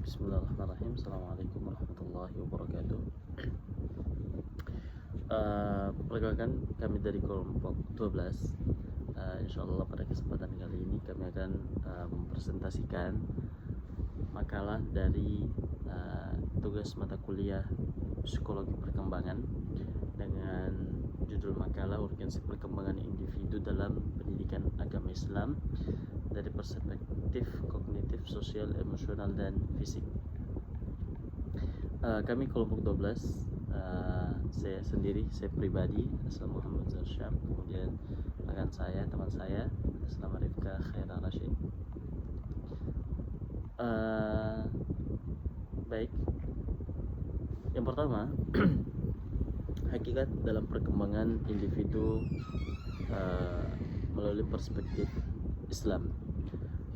Bismillahirrahmanirrahim. Assalamualaikum warahmatullahi wabarakatuh. Perkenalkan kami dari kelompok 12. Insyaallah pada kesempatan kali ini kami akan mempresentasikan makalah dari tugas mata kuliah psikologi perkembangan dengan judul makalah urgensi perkembangan individu dalam pendidikan agama Islam dari perspektif kognitif, sosial, emosional, dan fisik. Kami kelompok 12, saya sendiri, saya pribadi Aslam Muhammad Zarsyam, kemudian rekan saya, teman saya Aslam Rifka Khaira Rashid. Baik, yang pertama hakikat dalam perkembangan individu melalui perspektif Islam.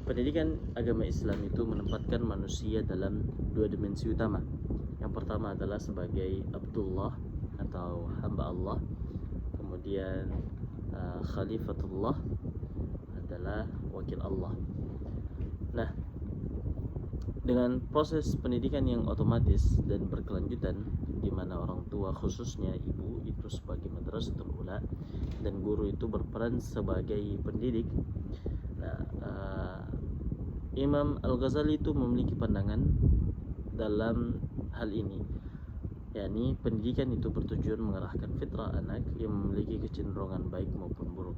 Pendidikan agama Islam itu menempatkan manusia dalam dua dimensi utama. Yang pertama adalah sebagai Abdullah atau hamba Allah, kemudian Khalifatullah adalah wakil Allah. Nah, dengan proses pendidikan yang otomatis dan berkelanjutan, di mana orang tua khususnya ibu itu sebagai madrasatul ula dan guru itu berperan sebagai pendidik. Nah, Imam Al-Ghazali itu memiliki pandangan dalam hal ini, yakni pendidikan itu bertujuan mengarahkan fitrah anak yang memiliki kecenderungan baik maupun buruk,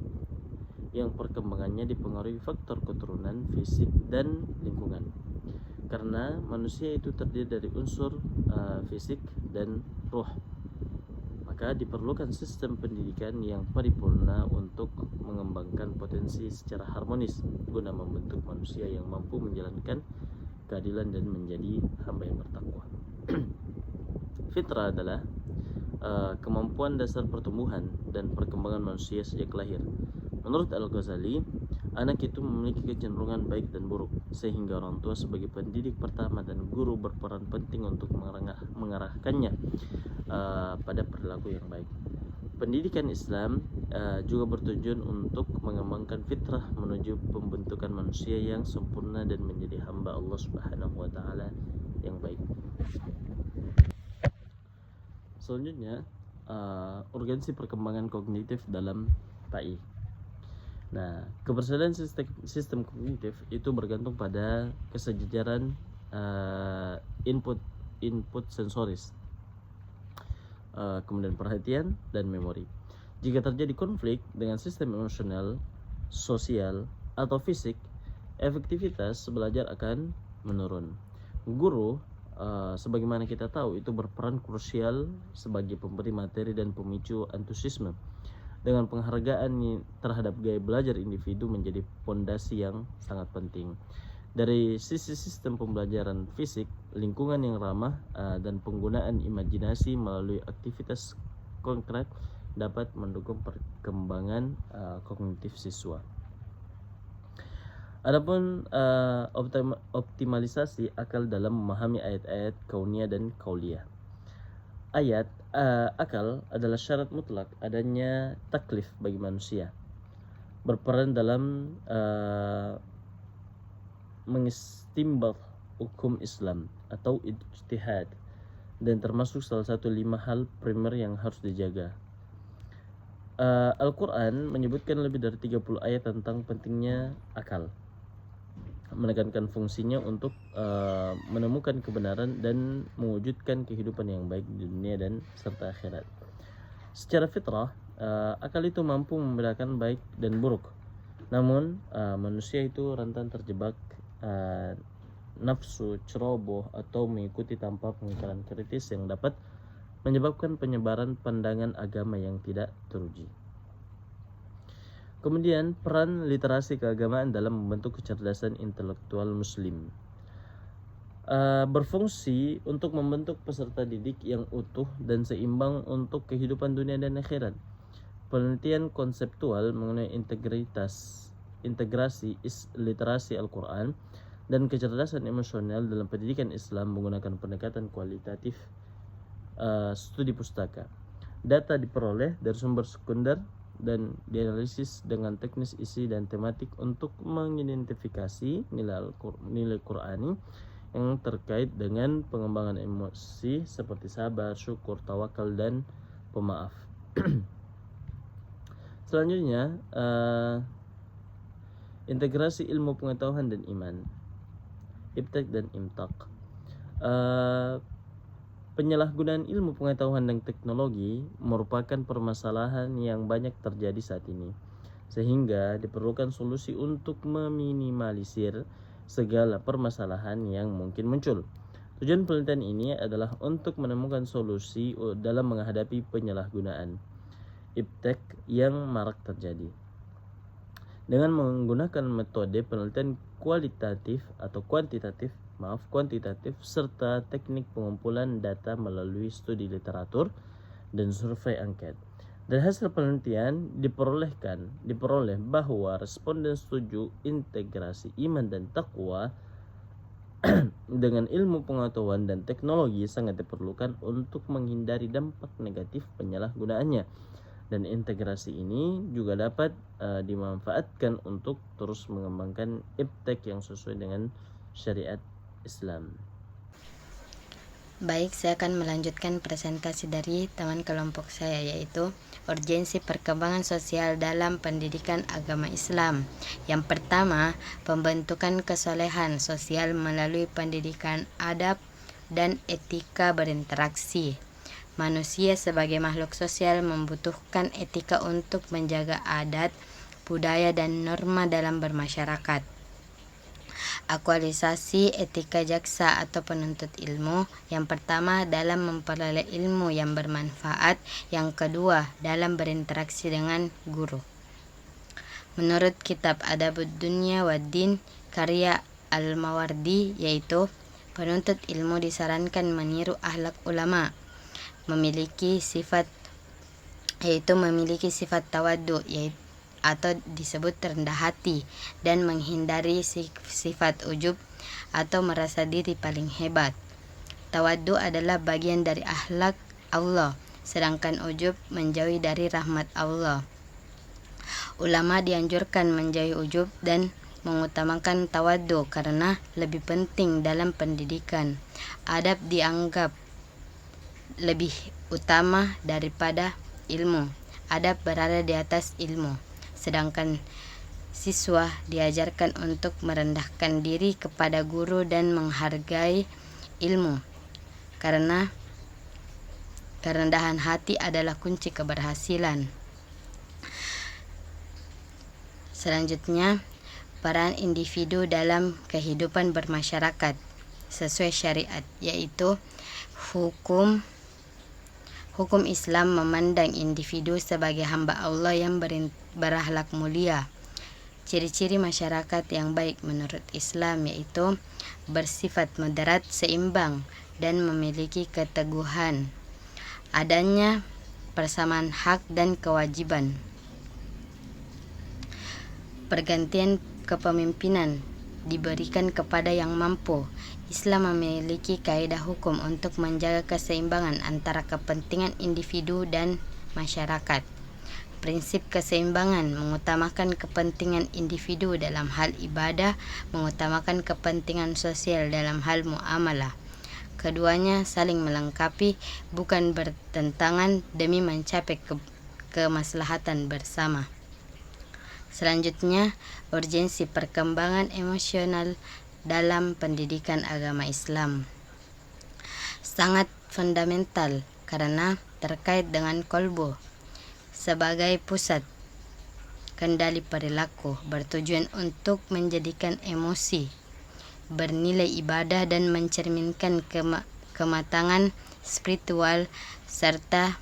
yang perkembangannya dipengaruhi faktor keturunan, fisik, dan lingkungan. Karena manusia itu terdiri dari unsur fisik dan ruh, maka diperlukan sistem pendidikan yang paripurna untuk mengembangkan potensi secara harmonis guna membentuk manusia yang mampu menjalankan keadilan dan menjadi hamba yang bertakwa. Fitrah adalah kemampuan dasar pertumbuhan dan perkembangan manusia sejak lahir. Menurut Al-Ghazali, anak itu memiliki kecenderungan baik dan buruk, sehingga orang tua sebagai pendidik pertama dan guru berperan penting untuk mengarahkannya pada perilaku yang baik. Pendidikan Islam juga bertujuan untuk mengembangkan fitrah menuju pembentukan manusia yang sempurna dan menjadi hamba Allah Subhanahu wa taala yang baik. Selanjutnya, urgensi perkembangan kognitif dalam TAI. Nah, kebersadaran sistem kognitif itu bergantung pada kesejajaran input sensoris, kemudian perhatian dan memori. Jika terjadi konflik dengan sistem emosional, sosial, atau fisik, efektivitas belajar akan menurun. Guru, sebagaimana kita tahu, itu berperan krusial sebagai pemberi materi dan pemicu antusiasme. Dengan penghargaan terhadap gaya belajar individu menjadi pondasi yang sangat penting. Dari sisi sistem pembelajaran fisik, lingkungan yang ramah dan penggunaan imajinasi melalui aktivitas konkret dapat mendukung perkembangan kognitif siswa. Adapun optimalisasi akal dalam memahami ayat-ayat kauniyah dan kauliyah. Akal adalah syarat mutlak adanya taklif bagi manusia, berperan dalam mengistimbat hukum Islam atau ijtihad, dan termasuk salah satu 5 hal primer yang harus dijaga. Al-Quran menyebutkan lebih dari 30 ayat tentang pentingnya akal, menekankan fungsinya untuk menemukan kebenaran dan mewujudkan kehidupan yang baik di dunia dan serta akhirat. Secara fitrah, akal itu mampu membedakan baik dan buruk. Namun manusia itu rentan terjebak nafsu, ceroboh, atau mengikuti tanpa pemikiran kritis yang dapat menyebabkan penyebaran pandangan agama yang tidak teruji. Kemudian, peran literasi keagamaan dalam membentuk kecerdasan intelektual muslim berfungsi untuk membentuk peserta didik yang utuh dan seimbang untuk kehidupan dunia dan akhirat. Penelitian konseptual mengenai integrasi literasi Al-Quran dan kecerdasan emosional dalam pendidikan Islam menggunakan pendekatan kualitatif studi pustaka. Data diperoleh dari sumber sekunder dan dianalisis dengan teknis isi dan tematik untuk mengidentifikasi nilai Qurani yang terkait dengan pengembangan emosi seperti sabar, syukur, tawakal, dan pemaaf. Selanjutnya, integrasi ilmu pengetahuan dan iman, ibtek dan imtak. Penyalahgunaan ilmu pengetahuan dan teknologi merupakan permasalahan yang banyak terjadi saat ini, sehingga diperlukan solusi untuk meminimalisir segala permasalahan yang mungkin muncul. Tujuan penelitian ini adalah untuk menemukan solusi dalam menghadapi penyalahgunaan ibtek yang marak terjadi. Dengan menggunakan metode penelitian kuantitatif serta teknik pengumpulan data melalui studi literatur dan survei angket. Dari hasil penelitian diperoleh bahwa responden setuju integrasi iman dan takwa dengan ilmu pengetahuan dan teknologi sangat diperlukan untuk menghindari dampak negatif penyalahgunaannya. Dan integrasi ini juga dapat dimanfaatkan untuk terus mengembangkan ibtek yang sesuai dengan syariat Islam. Baik, saya akan melanjutkan presentasi dari teman kelompok saya, yaitu urgensi perkembangan sosial dalam pendidikan agama Islam. Yang pertama, pembentukan kesolehan sosial melalui pendidikan adab dan etika berinteraksi. Manusia sebagai makhluk sosial membutuhkan etika untuk menjaga adat, budaya, dan norma dalam bermasyarakat. Aktualisasi etika jaksa atau penuntut ilmu. Yang pertama, dalam memperoleh ilmu yang bermanfaat. Yang kedua, dalam berinteraksi dengan guru. Menurut kitab Adabud Dunya Waddin karya Al-Mawardi, yaitu penuntut ilmu disarankan meniru akhlak ulama, memiliki sifat tawaddu, yaitu atau disebut rendah hati, dan menghindari sifat ujub atau merasa diri paling hebat. Tawaddu adalah bagian dari akhlak Allah, sedangkan ujub menjauhi dari rahmat Allah. Ulama dianjurkan menjauhi ujub dan mengutamakan tawaddu karena lebih penting dalam pendidikan. Adab dianggap lebih utama daripada ilmu. Adab berada di atas ilmu, sedangkan siswa diajarkan untuk merendahkan diri kepada guru dan menghargai ilmu, karena kerendahan hati adalah kunci keberhasilan. Selanjutnya, peran individu dalam kehidupan bermasyarakat sesuai syariat, yaitu hukum Islam memandang individu sebagai hamba Allah yang berakhlak mulia. Ciri-ciri masyarakat yang baik menurut Islam yaitu bersifat moderat, seimbang, dan memiliki keteguhan. Adanya persamaan hak dan kewajiban. Pergantian kepemimpinan diberikan kepada yang mampu. Islam memiliki kaidah hukum untuk menjaga keseimbangan antara kepentingan individu dan masyarakat. Prinsip keseimbangan mengutamakan kepentingan individu dalam hal ibadah, mengutamakan kepentingan sosial dalam hal muamalah. Keduanya saling melengkapi, bukan bertentangan demi mencapai kemaslahatan bersama. Selanjutnya, urgensi perkembangan emosional dalam pendidikan agama Islam. Sangat fundamental karena terkait dengan kolbu sebagai pusat kendali perilaku, bertujuan untuk menjadikan emosi bernilai ibadah dan mencerminkan kematangan spiritual serta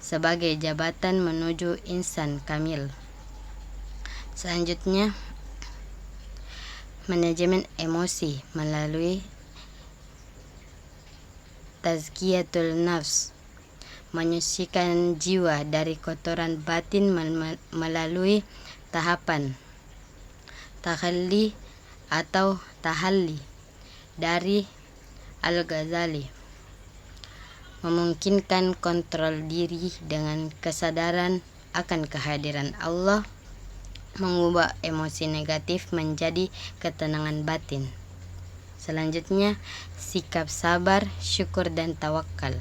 sebagai jabatan menuju insan kamil. Selanjutnya, manajemen emosi melalui tazkiyatul nafs, menyucikan jiwa dari kotoran batin melalui tahapan takhalli atau tahalli dari Al-Ghazali, memungkinkan kontrol diri dengan kesadaran akan kehadiran Allah, mengubah emosi negatif menjadi ketenangan batin. Selanjutnya, sikap sabar, syukur, dan tawakal.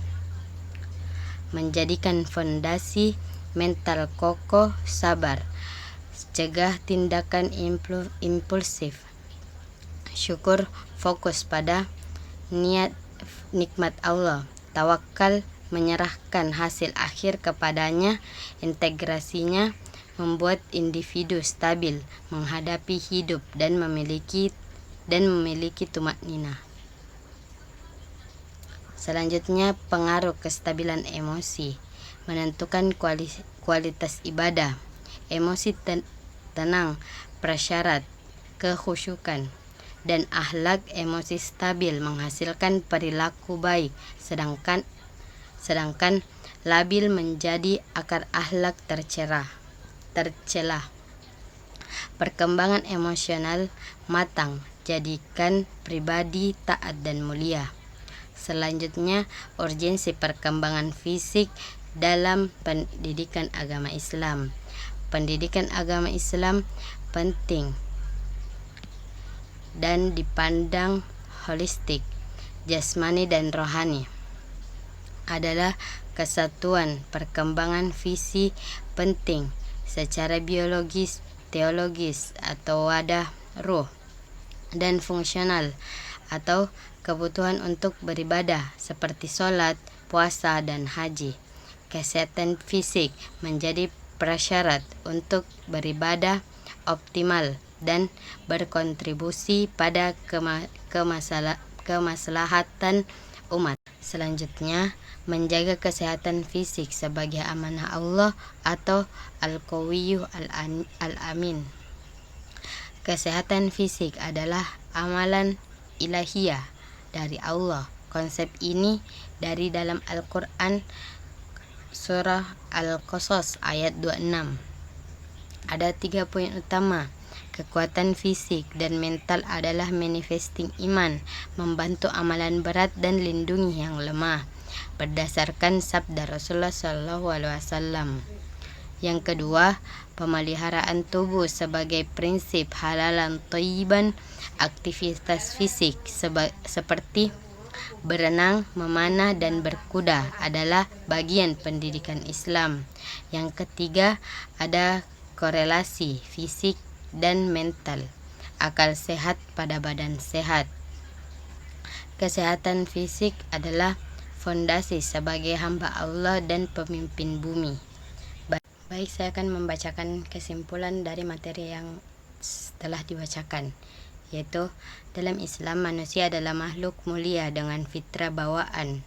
Menjadikan fondasi mental kokoh, sabar. Cegah tindakan impulsif. Syukur, fokus pada nikmat Allah. Tawakal, menyerahkan hasil akhir kepadanya. Integrasinya membuat individu stabil menghadapi hidup dan memiliki tumakninah. Selanjutnya, pengaruh kestabilan emosi. Menentukan kualitas ibadah. Emosi tenang, prasyarat kekhusyukan, dan akhlak. Emosi stabil menghasilkan perilaku baik, sedangkan labil menjadi akar akhlak tercelah. Perkembangan emosional matang, jadikan pribadi taat dan mulia. Selanjutnya, urgensi perkembangan fisik dalam pendidikan agama Islam. Pendidikan agama Islam penting dan dipandang holistik, jasmani dan rohani. Adalah kesatuan perkembangan visi penting secara biologis, teologis atau wadah ruh, dan fungsional atau kebutuhan untuk beribadah seperti sholat, puasa, dan haji. Kesehatan fisik menjadi prasyarat untuk beribadah optimal dan berkontribusi pada kemaslahatan umat. Selanjutnya, menjaga kesehatan fisik sebagai amanah Allah atau Al-Qawiyyu Al-Amin. Kesehatan fisik adalah amalan ilahiyah dari Allah. Konsep ini dari dalam Al-Quran surah Al-Qasas ayat 26. Ada 3 poin utama. Kekuatan fisik dan mental adalah manifesting iman, membantu amalan berat dan lindungi yang lemah, berdasarkan sabda Rasulullah SAW. Yang kedua, pemeliharaan tubuh sebagai prinsip halalan thayyiban. Aktivitas fisik seperti berenang, memanah, dan berkuda adalah bagian pendidikan Islam. Yang ketiga, ada korelasi fisik dan mental. Akal sehat pada badan sehat. Kesehatan fisik adalah fondasi sebagai hamba Allah dan pemimpin bumi. Baik, saya akan membacakan kesimpulan dari materi yang telah dibacakan, yaitu dalam Islam manusia adalah makhluk mulia dengan fitrah bawaan.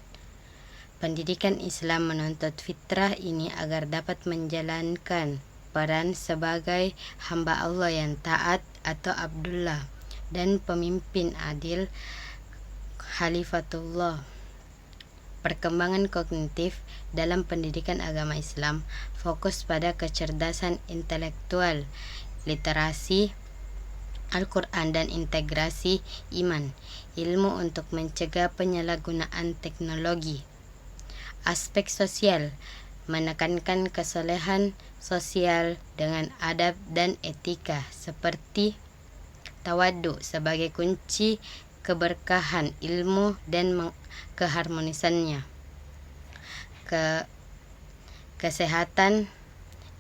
Pendidikan Islam menuntut fitrah ini agar dapat menjalankan peran sebagai hamba Allah yang taat atau Abdullah dan pemimpin adil Khalifatullah. Perkembangan kognitif dalam pendidikan agama Islam fokus pada kecerdasan intelektual, literasi Al-Quran, dan integrasi iman, ilmu untuk mencegah penyalahgunaan teknologi. Aspek sosial menekankan kesolehan sosial dengan adab dan etika seperti tawaddu sebagai kunci keberkahan ilmu dan keharmonisannya. Kesehatan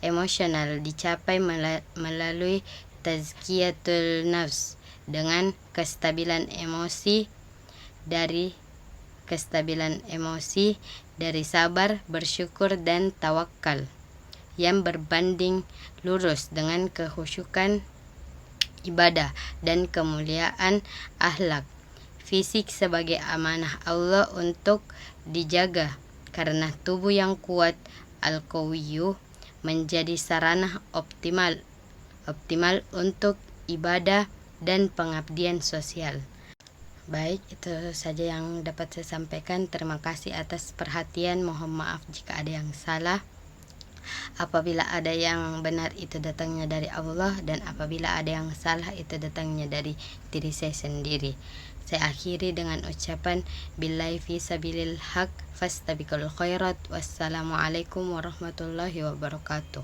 emosional dicapai melalui tazkiyatul nafs dengan kestabilan emosi dari sabar, bersyukur, dan tawakal yang berbanding lurus dengan kekhusyukan ibadah dan kemuliaan akhlak. Fisik sebagai amanah Allah untuk dijaga, karena tubuh yang kuat Al-Qawiyyu menjadi sarana optimal untuk ibadah dan pengabdian sosial. Baik, itu saja yang dapat saya sampaikan. Terima kasih atas perhatian. Mohon maaf jika ada yang salah. Apabila ada yang benar itu datangnya dari Allah, dan apabila ada yang salah itu datangnya dari diri saya sendiri. Saya akhiri dengan ucapan billahi fi sabilil haq fastabiqul khairat. Wassalamualaikum warahmatullahi wabarakatuh.